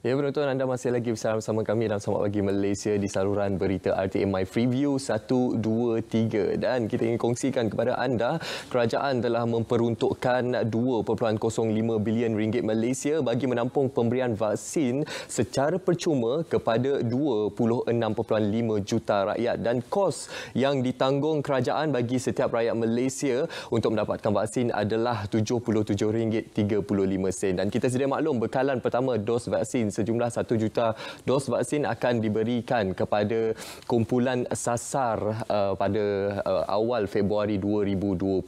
Ya, penonton, anda masih lagi bersama kami dalam Selamat Pagi Malaysia di saluran berita RTM My Freeview 1, 2, 3. Dan kita ingin kongsikan kepada anda, kerajaan telah memperuntukkan 2.05 bilion ringgit Malaysia bagi menampung pemberian vaksin secara percuma kepada 26.5 juta rakyat. Dan kos yang ditanggung kerajaan bagi setiap rakyat Malaysia untuk mendapatkan vaksin adalah RM77.35. Dan kita sedia maklum, bekalan pertama dos vaksin sejumlah 1 juta dos vaksin akan diberikan kepada kumpulan sasar pada awal Februari 2021.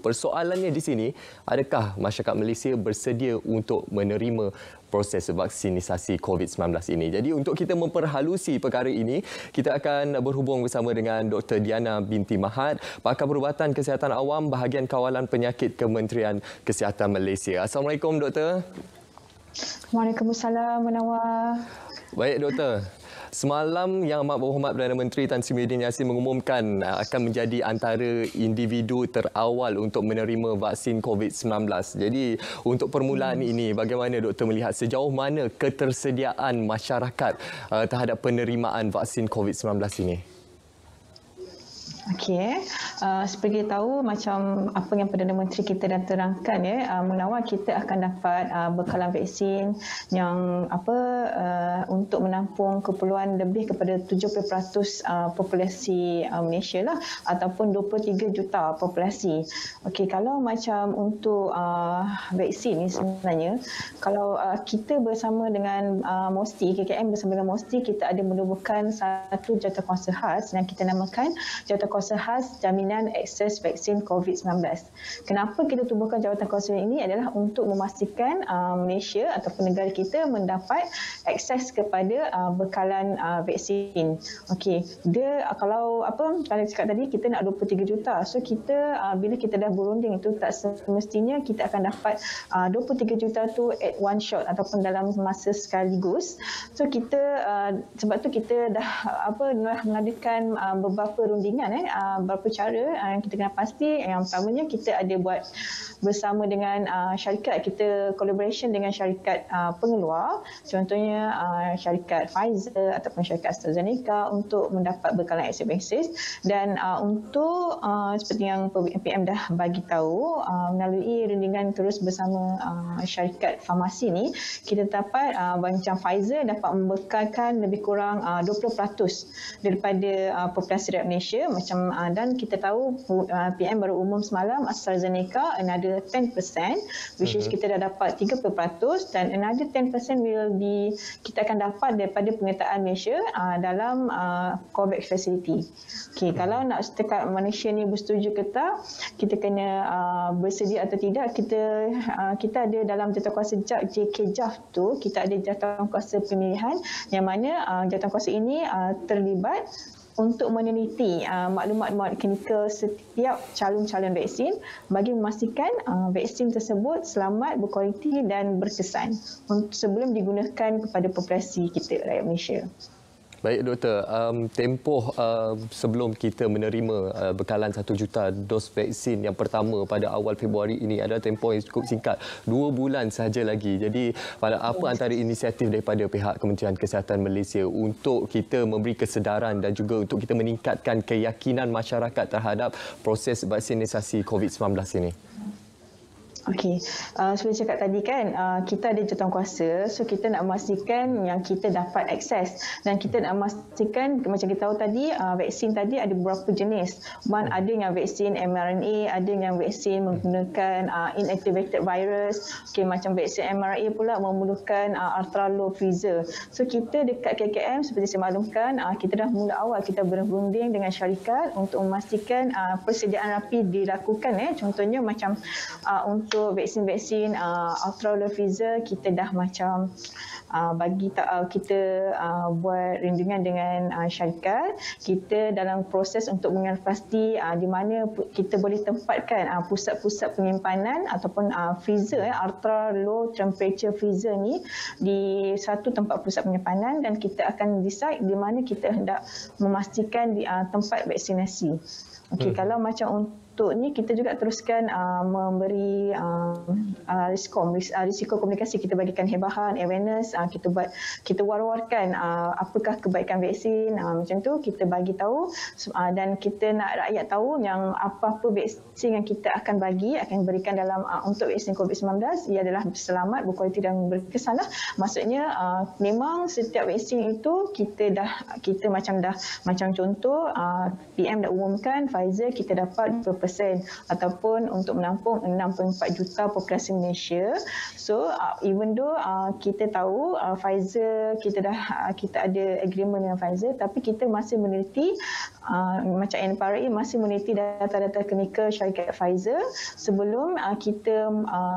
Persoalannya di sini, adakah masyarakat Malaysia bersedia untuk menerima proses vaksinisasi COVID-19 ini? Jadi untuk kita memperhalusi perkara ini, kita akan berhubung bersama dengan Dr. Diana binti Mahat, Pakar Perubatan Kesihatan Awam Bahagian Kawalan Penyakit Kementerian Kesihatan Malaysia. Assalamualaikum, Doktor. Waalaikumsalam, Munawar. Baik, Doktor. Semalam Yang Amat Berhormat Perdana Menteri Tan Sri Muhyiddin Yassin mengumumkan akan menjadi antara individu terawal untuk menerima vaksin COVID-19. Jadi untuk permulaan ini, bagaimana Doktor melihat sejauh mana ketersediaan masyarakat terhadap penerimaan vaksin COVID-19 ini? Okey, seperti tahu macam apa yang Perdana Menteri kita dah terangkan Munawar, kita akan dapat bekalan vaksin yang untuk menampung keperluan lebih kepada 70% populasi Malaysia lah, ataupun 23 juta populasi. Okey, kalau macam untuk vaksin ni sebenarnya, kalau kita bersama dengan MOSTI, KKM bersama dengan MOSTI, kita ada menubuhkan satu jawatankuasa khas yang kita namakan jawatankuasa khas jaminan akses vaksin COVID-19. Kenapa kita tubuhkan jawatankuasa ini adalah untuk memastikan Malaysia ataupun negara kita mendapat akses kepada bekalan vaksin. Okey, dia kalau cakap tadi kita nak 23 juta. So kita bila kita dah berunding itu, tak semestinya kita akan dapat 23 juta tu at one shot ataupun dalam masa sekaligus. So kita sebab tu kita dah mengadakan beberapa rundingan beberapa cara yang kita kena pasti. Yang pertamanya, kita ada buat bersama dengan syarikat, kita collaboration dengan syarikat pengeluar, contohnya syarikat Pfizer ataupun syarikat AstraZeneca untuk mendapat bekalan akses. Dan untuk seperti yang PM dah bagi tahu, melalui rundingan terus bersama syarikat farmasi ni, kita dapat macam Pfizer dapat membekalkan lebih kurang 20% daripada populasi rakyat Malaysia. Dan kita tahu PM baru umum semalam AstraZeneca another 10%, which is kita dah dapat 30%, dan another 10% kita akan dapat daripada penyertaan Malaysia dalam COVAX facility. Okey, kalau nak setakat manusia ni bersetuju ke tak, kita kena bersedia atau tidak, kita ada dalam jawatankuasa JKJAF tu, kita ada jawatankuasa pemilihan yang mana jawatankuasa ini terlibat untuk meneliti maklumat klinikal setiap calon-calon vaksin bagi memastikan vaksin tersebut selamat, berkualiti dan berkesan sebelum digunakan kepada populasi kita, rakyat Malaysia. Baik, Doktor. Tempoh sebelum kita menerima bekalan 1 juta dos vaksin yang pertama pada awal Februari ini adalah tempoh yang cukup singkat. 2 bulan sahaja lagi. Jadi, apa antara inisiatif daripada pihak Kementerian Kesihatan Malaysia untuk kita memberi kesedaran dan juga untuk kita meningkatkan keyakinan masyarakat terhadap proses vaksinisasi COVID-19 ini? Okey, seperti cakap tadi kan, kita ada jawatankuasa, so kita nak memastikan yang kita dapat akses, dan kita nak memastikan macam kita tahu tadi, vaksin tadi ada beberapa jenis. Ada yang vaksin mRNA, ada yang vaksin menggunakan inactivated virus. Okey, macam vaksin mRNA pula memerlukan ultra low freezer. So kita dekat KKM seperti saya maklumkan, kita dah mula awal kita berunding dengan syarikat untuk memastikan persediaan rapi dilakukan. Contohnya macam untuk vaksin-vaksin ultra low freezer, kita dah macam kita buat rundingan dengan syarikat. Kita dalam proses untuk mengenal di mana kita boleh tempatkan pusat-pusat penyimpanan ataupun freezer, ultra low temperature freezer ni di satu tempat pusat penyimpanan, dan kita akan decide di mana kita hendak memastikan tempat vaksinasi. Okey, kalau macam untuk ni kita juga teruskan memberi risiko komunikasi. Kita bagikan hebahan, awareness, kita war-warkan apakah kebaikan vaksin, macam tu kita bagi tahu, dan kita nak rakyat tahu yang apa-apa vaksin yang kita akan berikan dalam untuk vaksin COVID-19 ia adalah selamat, berkualiti dan berkesan lah. Maksudnya memang setiap vaksin itu kita macam contoh PM dah umumkan Pfizer kita dapat 2% ataupun untuk menampung 64 juta populasi Malaysia. So even though kita tahu Pfizer kita ada agreement dengan Pfizer, tapi kita masih meneliti macam NPRA masih meneliti data-data klinikal syarikat Pfizer sebelum kita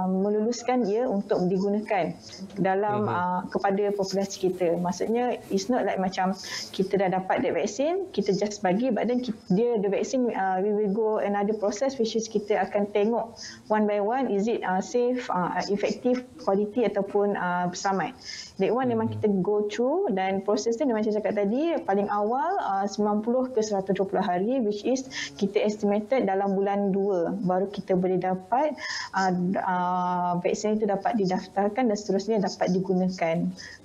meluluskan ia untuk digunakan dalam kepada populasi kita. Maksudnya it's not like macam kita dah dapat that vaksin, kita just bagi, but then the vaksin we will go another process which is kita akan tengok one by one, is it safe, effective, quality ataupun selamat. That one memang kita go through, dan proses tu macam saya cakap tadi paling awal 90 ke 120 hari, which is kita estimated dalam bulan 2 baru kita boleh dapat vaksin itu dapat didaftarkan dan seterusnya dapat digunakan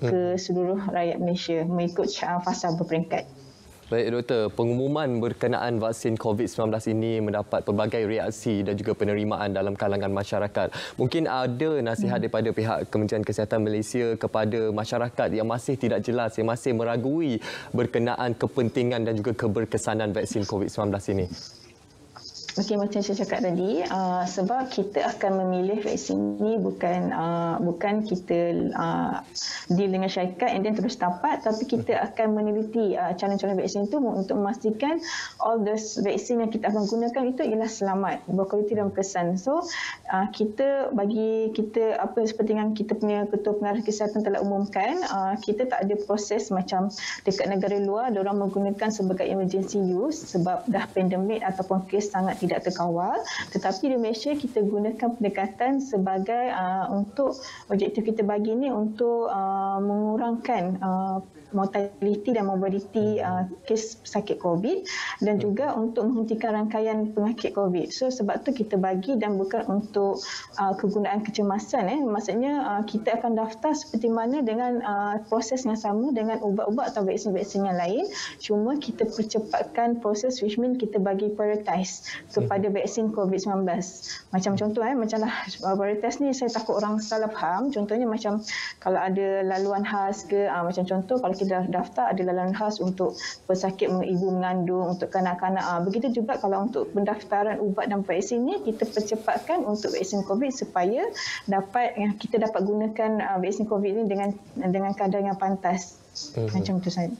ke seluruh rakyat Malaysia mengikut fasa berperingkat. Baik Doktor, pengumuman berkenaan vaksin COVID-19 ini mendapat pelbagai reaksi dan juga penerimaan dalam kalangan masyarakat. Mungkin ada nasihat daripada pihak Kementerian Kesihatan Malaysia kepada masyarakat yang masih tidak jelas, yang masih meragui berkenaan kepentingan dan juga keberkesanan vaksin COVID-19 ini? Okey, macam saya cakap tadi, sebab kita akan memilih vaksin ni bukan kita deal dengan syarikat and then terus dapat, tapi kita akan meneliti calon-calon vaksin itu untuk memastikan all those vaksin yang kita akan gunakan itu ialah selamat, berkualiti dan berkesan. So kita seperti yang kita punya Ketua Pengarah Kesihatan telah umumkan, kita tak ada proses macam dekat negara luar diorang menggunakan sebagai emergency use sebab dah pandemik ataupun kes sangat tidak terkawal, tetapi di Malaysia kita gunakan pendekatan sebagai untuk objektif kita bagi ni untuk mengurangkan mortaliti dan morbidity kes sakit COVID dan juga untuk menghentikan rangkaian penyakit COVID. So sebab tu kita bagi, dan bukan untuk kegunaan kecemasan. Maksudnya kita akan daftar seperti mana dengan proses yang sama dengan ubat-ubat atau vaksin-vaksin yang lain. Cuma kita percepatkan proses, which mean kita bagi prioritize kepada vaksin COVID-19. Macam contoh, macamlah prioritas ni saya takut orang salah faham. Contohnya macam kalau ada laluan khas ke, macam contoh kalau kita daftar ada laluan khas untuk pesakit ibu mengandung, untuk kanak-kanak. Begitu juga kalau untuk pendaftaran ubat dan vaksin ni kita percepatkan untuk vaksin COVID supaya kita dapat gunakan vaksin COVID ni dengan kadar yang pantas. Macam tu saja.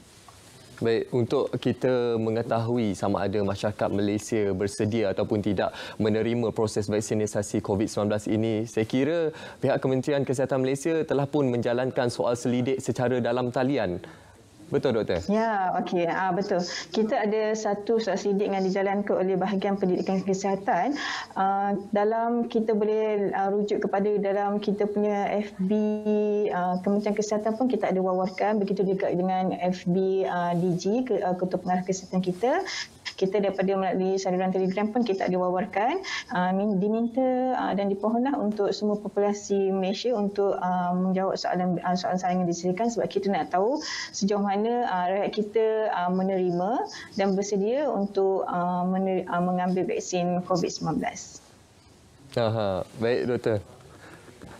Baik, untuk kita mengetahui sama ada masyarakat Malaysia bersedia ataupun tidak menerima proses vaksinisasi COVID-19 ini, saya kira pihak Kementerian Kesihatan Malaysia telah pun menjalankan soal selidik secara dalam talian. Betul, Doktor? Ya, okey. Betul. Kita ada satu soal selidik yang dijalankan oleh bahagian pendidikan kesihatan. Dalam kita boleh rujuk kepada dalam kita punya FB Kementerian Kesihatan pun kita ada wawarkan. Begitu juga dengan FB DG, Ketua Pengarah Kesihatan kita. Kita daripada melalui saluran Telegram pun kita ada wawarkan, diminta dan dipohonlah untuk semua populasi Malaysia untuk menjawab soalan-soalan yang disediakan, sebab kita nak tahu sejauh mana rakyat kita menerima dan bersedia untuk mengambil vaksin COVID-19. Baik, Doktor.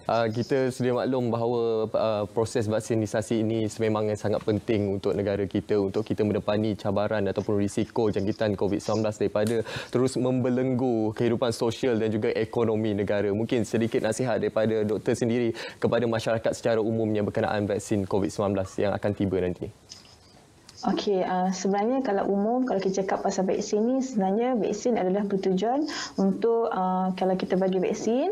Kita sedia maklum bahawa proses vaksinisasi ini sememangnya sangat penting untuk negara kita, untuk kita menepani cabaran ataupun risiko jangkitan COVID-19 daripada terus membelenggu kehidupan sosial dan juga ekonomi negara. Mungkin sedikit nasihat daripada doktor sendiri kepada masyarakat secara umumnya berkenaan vaksin COVID-19 yang akan tiba nanti. Okey, sebenarnya kalau kita cakap pasal vaksin ni, sebenarnya vaksin adalah bertujuan untuk kalau kita bagi vaksin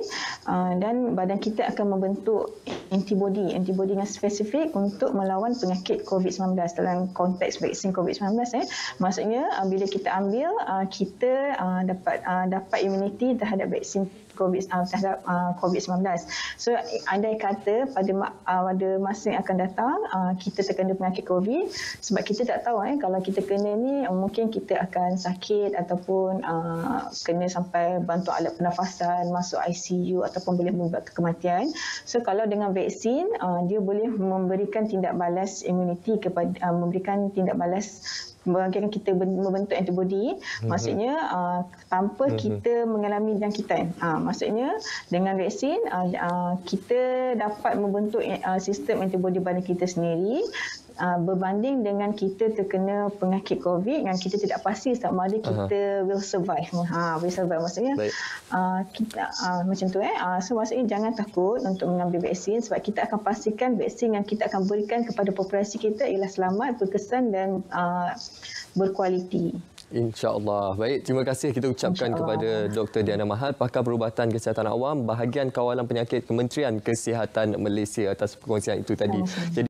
dan badan kita akan membentuk antibody yang spesifik untuk melawan penyakit COVID-19 dalam konteks vaksin COVID-19. Maksudnya bila kita ambil, kita dapat immunity terhadap vaksin terhadap COVID-19. So andai kata pada masa yang akan datang kita terkena penyakit COVID, sebab kita tak tahu kalau kita kena ni mungkin kita akan sakit ataupun kena sampai bantu alat pernafasan, masuk ICU ataupun boleh menyebabkan kematian. So kalau dengan vaksin dia boleh memberikan tindak balas imuniti kepada memberikan tindak balas bagaimana kita membentuk antibody, maksudnya tanpa kita mengalami jangkitan. Maksudnya dengan vaksin kita dapat membentuk sistem antibody badan kita sendiri berbanding dengan kita terkena penyakit COVID yang kita tidak pasti sama ada kita will survive. Will survive maksudnya kita macam tu So maksudnya jangan takut untuk mengambil vaksin sebab kita akan pastikan vaksin yang kita akan berikan kepada populasi kita ialah selamat, berkesan dan berkualiti. InsyaAllah. Baik, terima kasih kita ucapkan kepada Dr. Diana Mahal, Pakar Perubatan Kesihatan Awam, Bahagian Kawalan Penyakit Kementerian Kesihatan Malaysia atas perkongsian itu tadi. Jadi